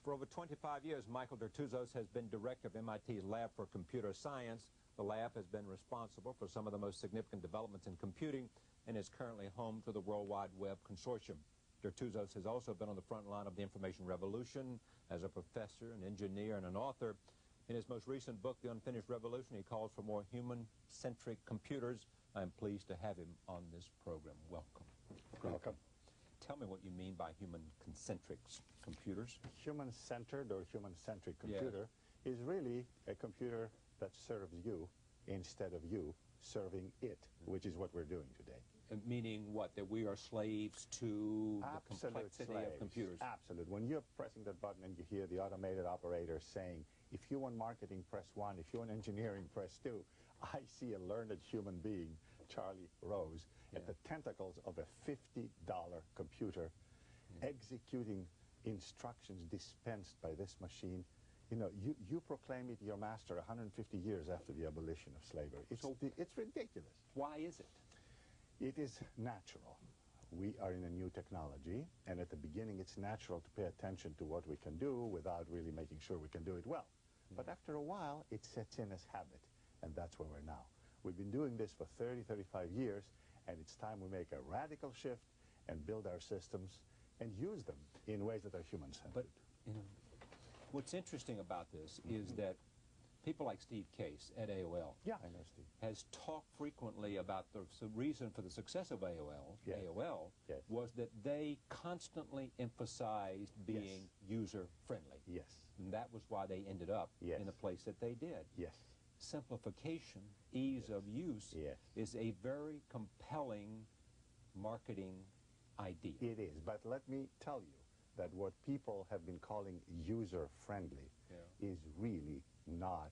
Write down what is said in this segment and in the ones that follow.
For over 25 years, Michael Dertouzos has been director of MIT's Lab for Computer Science. The lab has been responsible for some of the most significant developments in computing and is currently home to the World Wide Web Consortium. Dertouzos has also been on the front line of the information revolution as a professor, an engineer, and an author. In his most recent book, The Unfinished Revolution, he calls for more human-centric computers. I am pleased to have him on this program. Welcome. Welcome. Tell me what you mean by human-centric computers. Human-centered or human-centric computer is really a computer that serves you instead of you serving it, which is what we're doing today. Meaning what? That we are slaves to the complexity of computers? Absolutely. When you're pressing that button and you hear the automated operator saying, if you want marketing, press 1, if you want engineering, press 2, I see a learned human being, Charlie Rose, at the tentacles of a $50 computer executing instructions dispensed by this machine. You know, you proclaim it your master 150 years after the abolition of slavery. It's ridiculous. Why is it? It is natural. We are in a new technology, and at the beginning it's natural to pay attention to what we can do without really making sure we can do it well. But after a while, it sets in as habit, and that's where we're now. We've been doing this for 30, 35 years, and it's time we make a radical shift and build our systems and use them in ways that are human-centered. But, you know, what's interesting about this is that people like Steve Case at AOL I know Steve. has talked frequently about the reason for the success of AOL was that they constantly emphasized being user-friendly. Yes. And that was why they ended up in the place that they did. Yes. Simplification, ease of use is a very compelling marketing idea. It is, but let me tell you that what people have been calling user-friendly is really not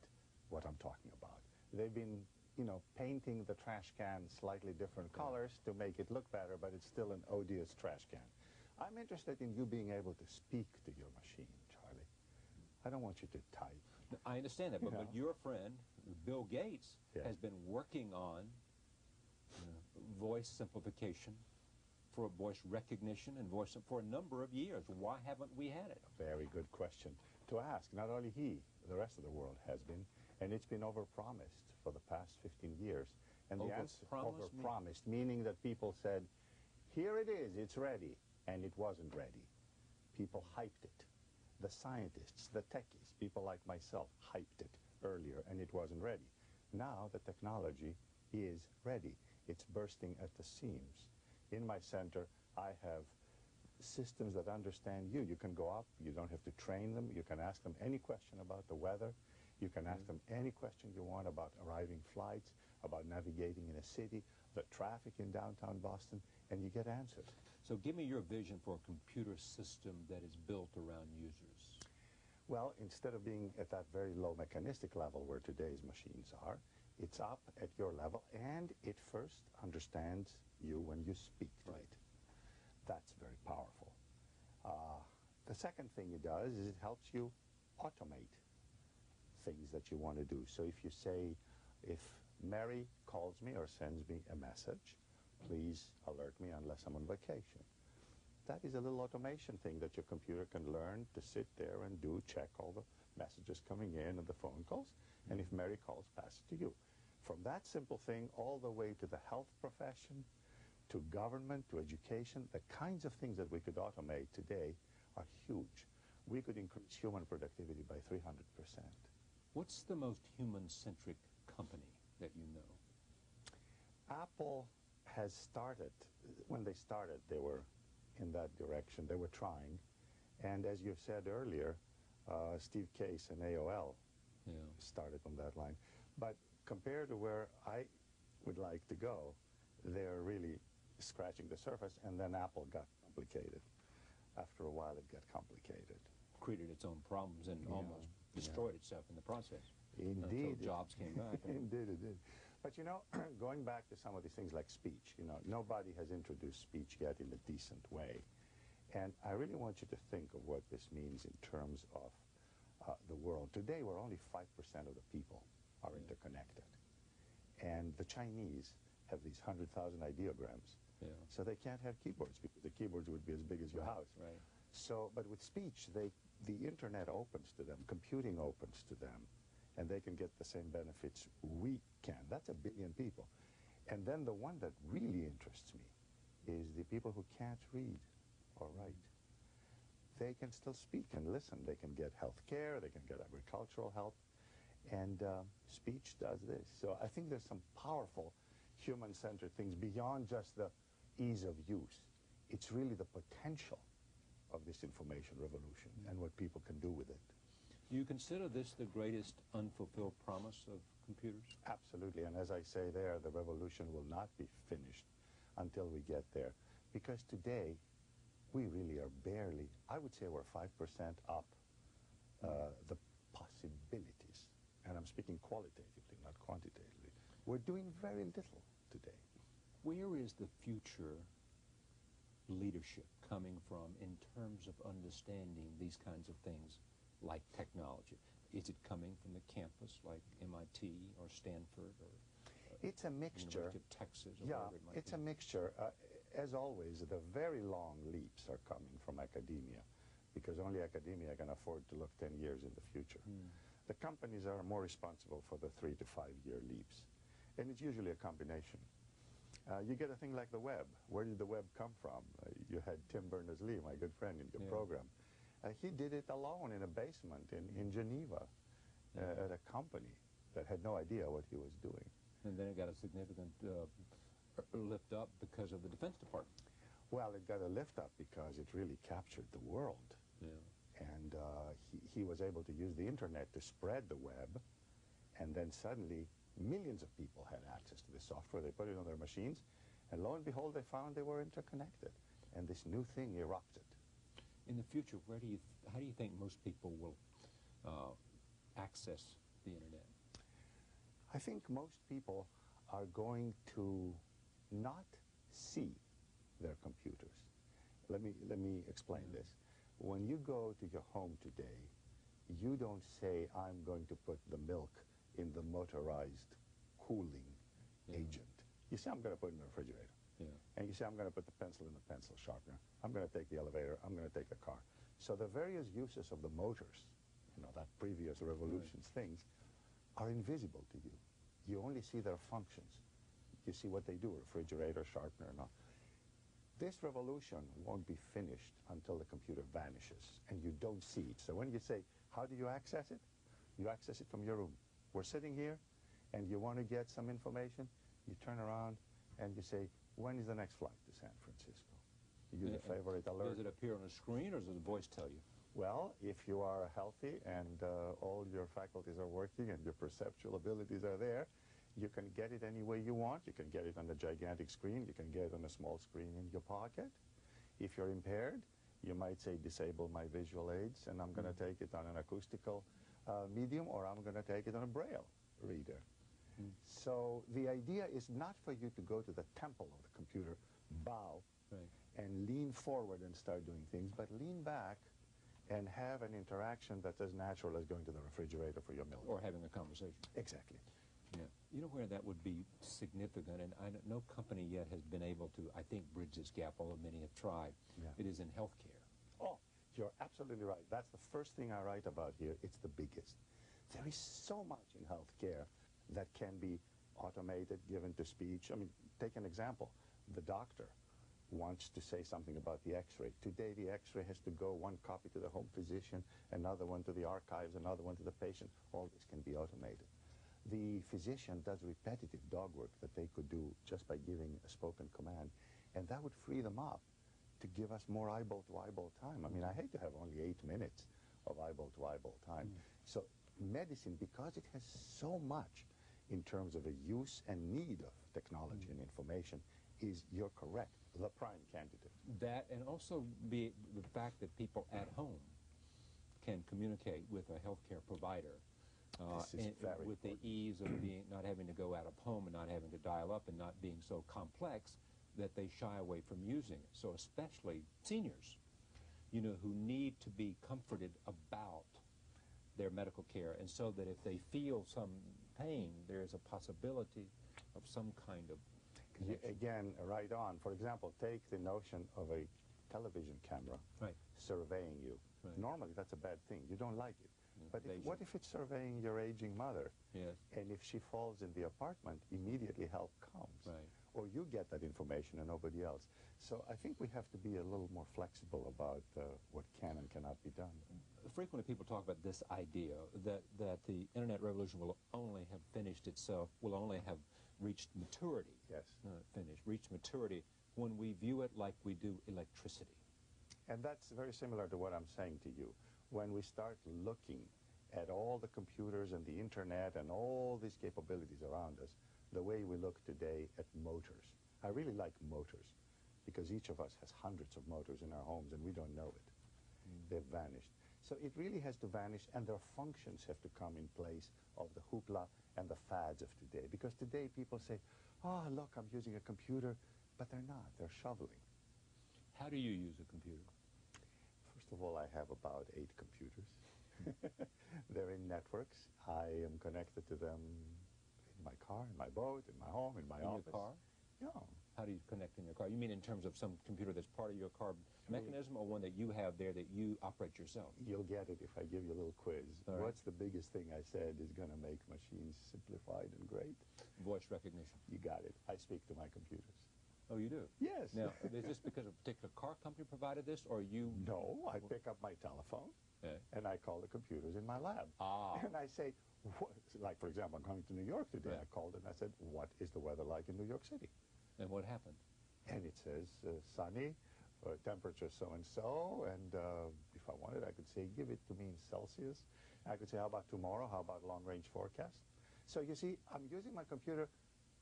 what I'm talking about. They've been, you know, painting the trash can slightly different colors to make it look better, but it's still an odious trash can. I'm interested in you being able to speak to your machine, Charlie. I don't want you to type. I understand that, but your friend, Bill Gates, has been working on voice simplification, for voice recognition and voice for a number of years. Why haven't we had it? Very good question to ask. Not only he, the rest of the world has been, and it's been overpromised for the past 15 years. And the answer, overpromised, meaning that people said, here it is, it's ready, and it wasn't ready. People hyped it. The scientists, the techies, people like myself, hyped it earlier, and it wasn't ready. Now the technology is ready. It's bursting at the seams. In my center, I have systems that understand you. You can go up, you don't have to train them, you can ask them any question about the weather, you can ask them any question you want about arriving flights, about navigating in a city, the traffic in downtown Boston, and you get answers. So give me your vision for a computer system that is built around users. Well, instead of being at that very low mechanistic level where today's machines are, it's up at your level, and it first understands you when you speak to it. That's very powerful. The second thing it does is it helps you automate things that you want to do. So if you say, if Mary calls me or sends me a message, please alert me unless I'm on vacation. That is a little automation thing that your computer can learn to sit there and do, check all the messages coming in and the phone calls, and if Mary calls, pass it to you. From that simple thing all the way to the health profession, to government, to education, the kinds of things that we could automate today are huge. We could increase human productivity by 300%. What's the most human-centric company that you know? Apple has started, when they started, they were in that direction. They were trying. And as you said earlier, Steve Case and AOL started on that line. But compared to where I would like to go, they're really scratching the surface, and then Apple got complicated. After a while, it got complicated. Created its own problems and almost destroyed itself in the process. Indeed. Until Jobs came back. Indeed, it did. But you know, going back to some of these things like speech, you know, nobody has introduced speech yet in a decent way. And I really want you to think of what this means in terms of the world. Today, where only 5% of the people are interconnected. And the Chinese have these 100,000 ideograms. So they can't have keyboards because the keyboards would be as big as your house. So, but with speech, the internet opens to them, computing opens to them, and they can get the same benefits we can. That's 1 billion people. And then the one that really interests me is the people who can't read or write. They can still speak and listen. They can get health care, they can get agricultural help, and speech does this. So I think there's some powerful human-centered things beyond just the ease of use. It's really the potential of this information revolution and what people can do with it. Do you consider this the greatest unfulfilled promise of computers? Absolutely, and as I say there, the revolution will not be finished until we get there. Because today, we really are barely, I would say we're 5% up the possibilities. And I'm speaking qualitatively, not quantitatively. We're doing very little today. Where is the future leadership coming from in terms of understanding these kinds of things like technology? Is it coming from the campus like MIT or Stanford or it's a mixture. University of Texas or yeah, wherever it might it's be? a mixture. As always, the very long leaps are coming from academia because only academia can afford to look 10 years in the future. The companies are more responsible for the 3 to 5 year leaps. And it's usually a combination. You get a thing like the web. Where did the web come from? You had Tim Berners-Lee, my good friend, in your program. He did it alone in a basement in Geneva at a company that had no idea what he was doing. And then it got a significant lift up because of the Defense Department. Well, it got a lift up because it really captured the world. And he was able to use the internet to spread the web, and then suddenly millions of people had access to the software. They put it on their machines, and lo and behold, they found they were interconnected, and this new thing erupted. In the future, how do you think most people will access the internet? I think most people are going to not see their computers. Let me explain this. When you go to your home today, you don't say, I'm going to put the milk in the motorized cooling agent. You say, I'm going to put it in the refrigerator. And you say, I'm going to put the pencil in the pencil sharpener. I'm going to take the elevator. I'm going to take the car. So the various uses of the motors, you know, that previous revolution's things, are invisible to you. You only see their functions. You see what they do, refrigerator, sharpener, and all. This revolution won't be finished until the computer vanishes and you don't see it. So when you say, how do you access it? You access it from your room. We're sitting here and you want to get some information, you turn around and you say, when is the next flight to San Francisco? You use a favorite alert. Does it appear on a screen or does the voice tell you? Well, if you are healthy and all your faculties are working and your perceptual abilities are there, you can get it any way you want. You can get it on a gigantic screen. You can get it on a small screen in your pocket. If you're impaired, you might say, disable my visual aids, and I'm going to take it on an acoustical medium, or I'm going to take it on a Braille reader. So the idea is not for you to go to the temple of the computer, bow, and lean forward and start doing things, but lean back and have an interaction that's as natural as going to the refrigerator for your milk. Or having a conversation. Exactly. Yeah. You know where that would be significant, and no company yet has been able to, I think, bridge this gap, although many have tried. It is in healthcare. Oh, you're absolutely right. That's the first thing I write about here. It's the biggest. There is so much in healthcare that can be automated, given to speech. I mean, take an example. The doctor wants to say something about the x-ray. Today, the x-ray has to go one copy to the home physician, another one to the archives, another one to the patient. All this can be automated. The physician does repetitive dog work that they could do just by giving a spoken command, and that would free them up to give us more eyeball-to-eyeball time. I mean, I hate to have only 8 minutes of eyeball-to-eyeball time. So medicine, because it has so much in terms of a use and need of technology and information, is, you're correct, the prime candidate. That, and also the fact that people at home can communicate with a healthcare provider with the ease of not having to go out of home and not having to dial up and not being so complex that they shy away from using it. So especially seniors, you know, who need to be comforted about their medical care, and so that if they feel some pain, there's a possibility of some kind of connection. Again, right on. For example, take the notion of a television camera Right. surveying you. Right. Normally, that's a bad thing. You don't like it. But They what if it's surveying your aging mother? Yes. And if she falls in the apartment, immediately help comes. Right. Or you get that information and nobody else. So I think we have to be a little more flexible about what can and cannot be done. Frequently people talk about this idea that the internet revolution will only have finished itself, will only have reached maturity. Yes. Reached maturity when we view it like we do electricity. And that's very similar to what I'm saying to you. When we start looking at all the computers and the internet and all these capabilities around us, the way we look today at motors. I really like motors because each of us has hundreds of motors in our homes and we don't know it. They've vanished. So it really has to vanish, and their functions have to come in place of the hoopla and the fads of today. Because today people say, oh, look, I'm using a computer, but they're not. They're shoveling. How do you use a computer? First of all, I have about 8 computers. They're in networks. I am connected to them in my car, in my boat, in my home, in my office. In your car? No. How do you connect in your car? You mean in terms of some computer that's part of your car mechanism, or one that you have there that you operate yourself? You'll get it if I give you a little quiz. All right. What's the biggest thing I said is going to make machines simplified and great? Voice recognition. You got it. I speak to my computers. Oh, you do? Yes. Now, is this because a particular car company provided this, or you... No, I pick up my telephone, and I call the computers in my lab. Ah. And I say, what? Like, for example, I'm coming to New York today. Right. I called and I said, what is the weather like in New York City? And what happened? And it says sunny, temperature so-and-so, and if I wanted, I could say, give it to me in Celsius. I could say, how about tomorrow? How about long-range forecast? So you see, I'm using my computer,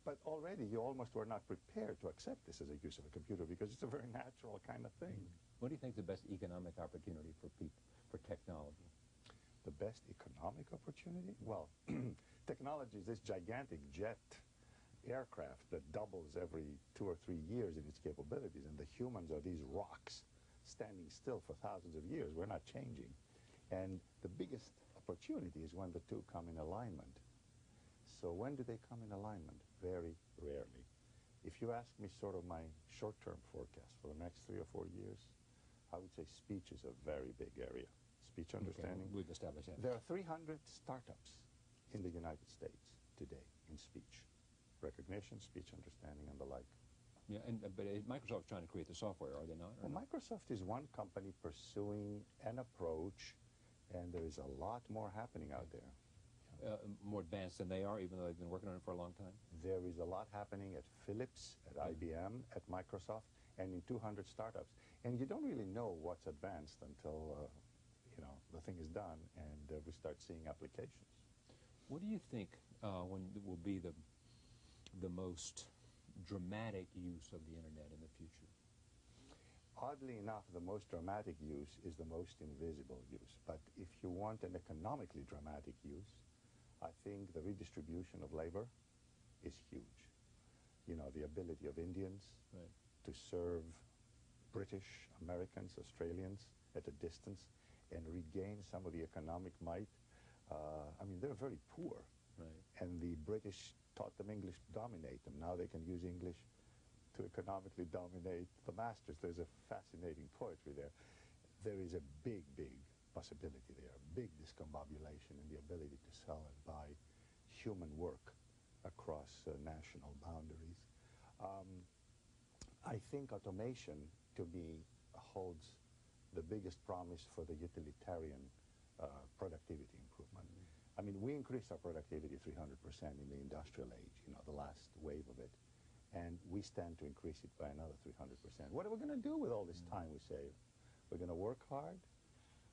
but already you almost were not prepared to accept this as a use of a computer because it's a very natural kind of thing. What do you think is the best economic opportunity for people, for technology? The best economic opportunity? Well, technology is this gigantic jet aircraft that doubles every 2 or 3 years in its capabilities, and the humans are these rocks standing still for thousands of years. We're not changing. And the biggest opportunity is when the two come in alignment. So when do they come in alignment? Very rarely. If you ask me sort of my short-term forecast for the next 3 or 4 years, I would say speech is a very big area. Speech understanding. Okay, we've established that. There are 300 startups in the United States today in speech. Recognition, speech understanding, and the like. Yeah, but Microsoft's trying to create the software, are they not? Well, Microsoft is one company pursuing an approach, and there is a lot more happening out there. More advanced than they are, even though they've been working on it for a long time? There is a lot happening at Philips, at IBM, at Microsoft, and in 200 startups. And you don't really know what's advanced until, the thing is done and we start seeing applications. What do you think will be the most dramatic use of the internet in the future? Oddly enough, the most dramatic use is the most invisible use. But if you want an economically dramatic use, I think the redistribution of labor is huge. The ability of Indians to serve British, Americans, Australians at a distance and regain some of the economic might. They're very poor. Right. And the British taught them English to dominate them. Now they can use English to economically dominate the masters. There's a fascinating poetry there. There is a big, big possibility there, big discombobulation in the ability to sell and buy human work across national boundaries. I think automation, to me, holds the biggest promise for the utilitarian productivity improvement. We increased our productivity 300% in the industrial age, the last wave of it. And we stand to increase it by another 300%. What are we going to do with all this time we save? We're going to work hard?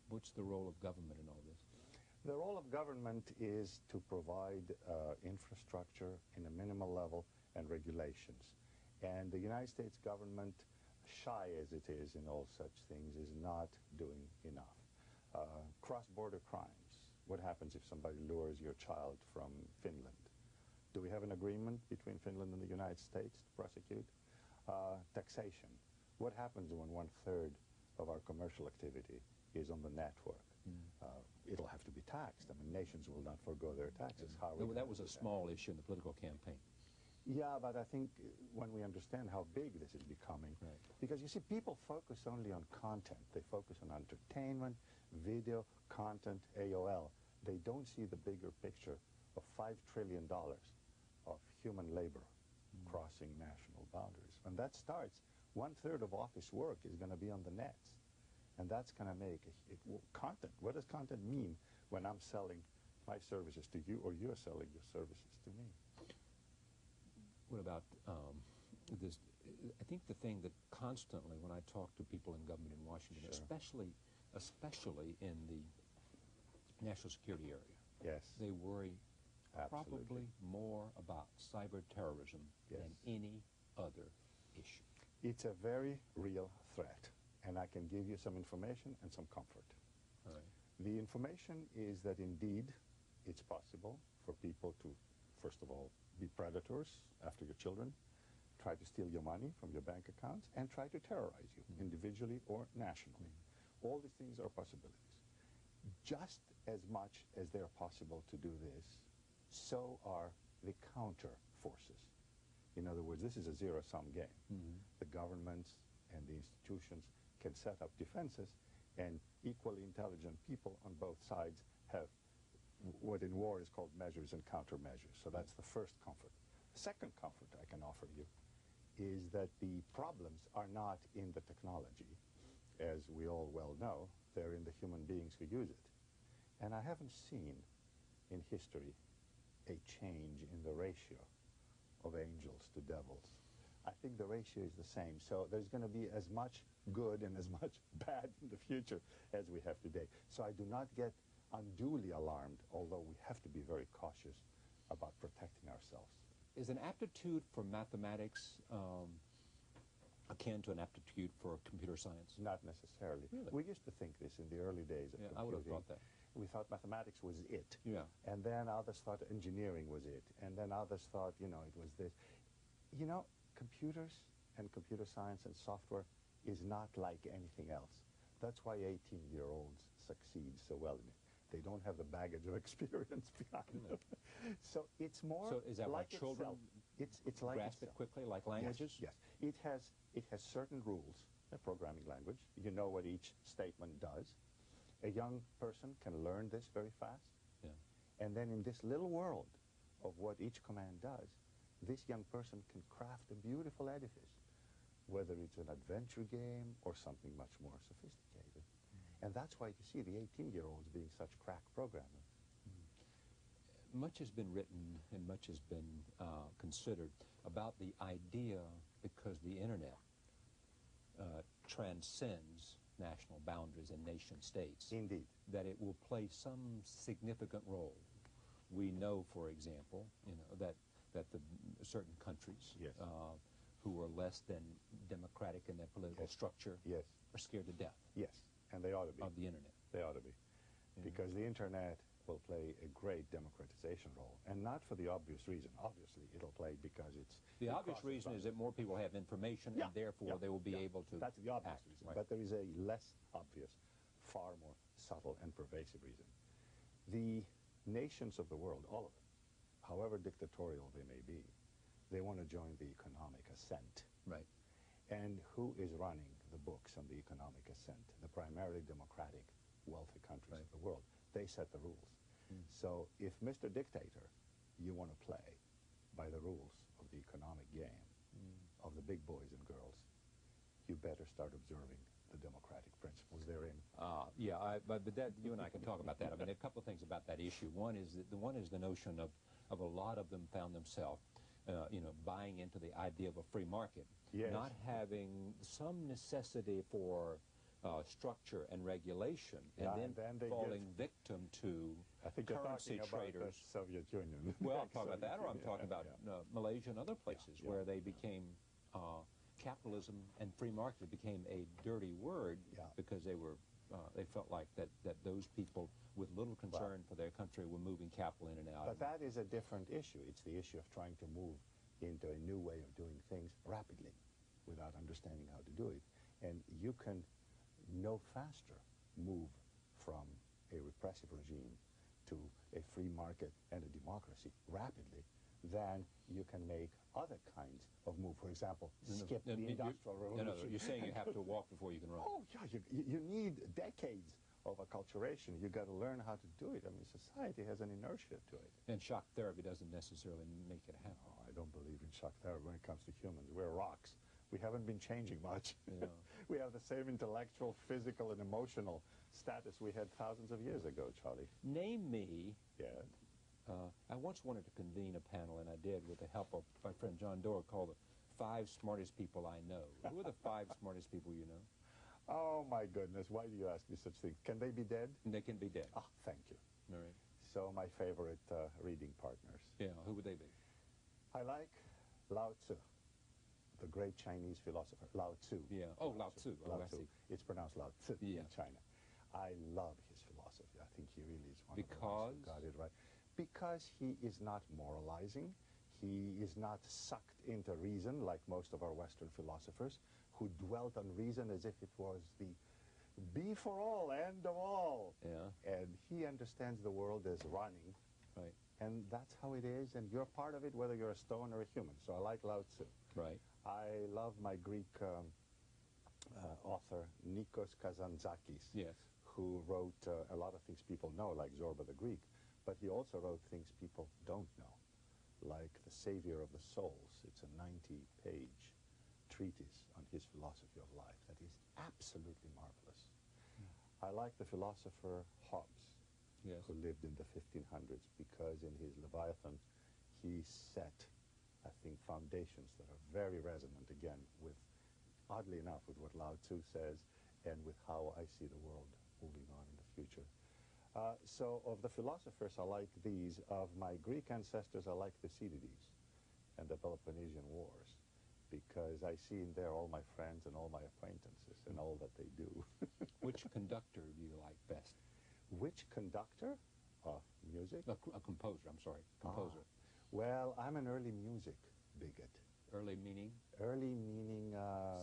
What's the role of government in all this? The role of government is to provide infrastructure in a minimal level and regulations. And the United States government, shy as it is in all such things, is not doing enough. Cross-border crimes. What happens if somebody lures your child from Finland? Do we have an agreement between Finland and the United States to prosecute? Taxation. What happens when 1/3 of our commercial activity is on the network? It'll have to be taxed. Nations will not forego their taxes. How are we That was a small issue in the political campaign. Yeah, but I think when we understand how big this is becoming, Right. because you see, people focus only on content. They focus on entertainment, video, content, AOL. They don't see the bigger picture of $5 trillion of human labor crossing national boundaries. When that starts, 1/3 of office work is going to be on the nets. And that's going to make content. What does content mean when I'm selling my services to you or you're selling your services to me? What about this? I think the thing that constantly, when I talk to people in government in Washington, Sure. especially in the national security area, Yes. they worry Absolutely. probably more about cyber terrorism Yes. than any other issue. It's a very real threat, and I can give you some information and some comfort. All right. The information is that indeed it's possible for people to, first of all, be predators after your children, try to steal your money from your bank accounts, and try to terrorize you individually or nationally. All these things are possibilities. Just as much as they're possible to do this, so are the counter forces. In other words, this is a zero-sum game. The governments and the institutions can set up defenses, and equally intelligent people on both sides have what in war is called measures and countermeasures. So that's the first comfort. The second comfort I can offer you is that the problems are not in the technology, as we all well know. They're in the human beings who use it. And I haven't seen in history a change in the ratio of angels to devils. I think the ratio is the same. So there's going to be as much good and as much bad in the future as we have today. So I do not get unduly alarmed, although we have to be very cautious about protecting ourselves. Is an aptitude for mathematics akin to an aptitude for computer science? Not necessarily. Really? We used to think this in the early days of computing. I would have thought that. We thought mathematics was it. Yeah. And then others thought engineering was it. And then others thought, it was this. Computers and computer science and software is not like anything else. That's why 18-year-olds succeed so well in it. They don't have the baggage of experience behind them. So it's more So is that like why children itself. It's like grasp it itself. quickly, like languages? Yes. It has certain rules, a programming language. You know what each statement does. A young person can learn this very fast. Yeah. And then in this little world of what each command does, this young person can craft a beautiful edifice, whether it's an adventure game or something much more sophisticated. And that's why you see the 18-year-olds being such crack programmers. Much has been written and much has been considered about the idea, because the internet transcends national boundaries and nation states, Indeed. that it will play some significant role. We know, for example, that the certain countries Yes. who are less than democratic in their political structure Yes. are scared to death Yes. And they ought to be. of the internet. They ought to be. Because the internet will play a great democratization role, and not for the obvious reason. Obviously, it'll play because The it obvious crosses reason is that more people have information, and therefore they will be able to That's the obvious act. reason. Right. But there is a less obvious, far more subtle and pervasive reason. The nations of the world, all of them, however dictatorial they may be, they want to join the economic ascent. Right. And who is running the books on the economic ascent? The primarily democratic, wealthy countries of the world. They set the rules. So if Mr. Dictator, you want to play by the rules of the economic game, of the big boys and girls, you better start observing the democratic principles therein. But that, you and I can talk about that. I mean, a couple of things about that issue. One is the notion of a lot of them found themselves, buying into the idea of a free market, Yes. not having some necessity for structure and regulation, and then they falling victim to I think you're currency talking about traders. the Soviet Union. Well, I'm talking about Soviet that, or I'm Union, talking about Malaysia and other places where they became capitalism and free market became a dirty word because they felt like that those people with little concern for their country were moving capital in and out. But that is a different issue. It's the issue of trying to move into a new way of doing things rapidly without understanding how to do it. And you can no faster move from a repressive regime to a free market and a democracy rapidly than you can make other kinds of move. For example, skip the Industrial Revolution. No, you're saying you have to walk before you can run. Oh, yeah, you need decades of acculturation. You got to learn how to do it. I mean, society has an inertia to it. And shock therapy doesn't necessarily make it happen. Oh, I don't believe in shock therapy when it comes to humans. We're rocks. We haven't been changing much. Yeah. We have the same intellectual, physical, and emotional status we had thousands of years ago, Charlie. Name me. Yeah. I once wanted to convene a panel, and I did with the help of my friend John Doerr, called the 5 Smartest People I Know. Who are the 5 smartest people you know? Oh, my goodness. Why do you ask me such things? Can they be dead? They can be dead. Ah, thank you. All right. So my favorite reading partners. Yeah, who would they be? I like Lao Tzu, the great Chinese philosopher. Lao Tzu. Yeah. Oh, Lao Tzu. Oh, Lao I Tzu. see. It's pronounced Lao Tzu Yeah. in China. I love his philosophy. I think he really is one of the Because? ones who got it right. Because he is not moralizing. He is not sucked into reason like most of our Western philosophers who dwelt on reason as if it was the be for all, end of all. Yeah. And he understands the world as running. Right. And that's how it is, and you're part of it whether you're a stone or a human. So I like Lao Tzu. Right. I love my Greek author, Nikos Kazantzakis, Yes. who wrote a lot of things people know, like Zorba the Greek, but he also wrote things people don't know, like The Savior of the Souls. It's a 90-page treatise on his philosophy of life that is absolutely marvelous. I like the philosopher Hobbes, Yes. who lived in the 1500s, because in his Leviathan he set, I think, foundations that are very resonant, again, with, oddly enough, with what Lao Tzu says and with how I see the world moving on in the future. So of the philosophers, I like these. Of my Greek ancestors, I like Thucydides and the Peloponnesian Wars, because I see in there all my friends and all my acquaintances and all that they do. Which conductor do you like best? Which conductor? Music? A composer, I'm sorry. Composer. Well, I'm an early music bigot. Early meaning? Early meaning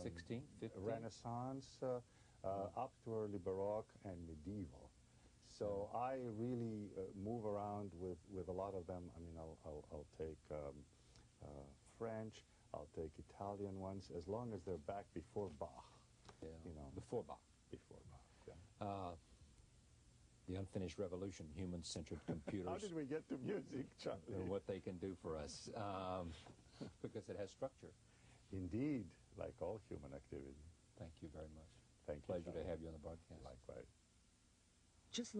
16th, 15th? Renaissance, up to early Baroque and medieval. So I really move around with a lot of them. I mean, I'll take French, I'll take Italian ones, as long as they're back before Bach. Yeah. You know, Before Bach. before Bach. Yeah. The unfinished revolution, human-centered computers. How did we get to music, Charlie? And what they can do for us. Because it has structure. Indeed, like all human activity. Thank you very much. Thank you. Pleasure to Charlie. have you on the broadcast. Likewise. Just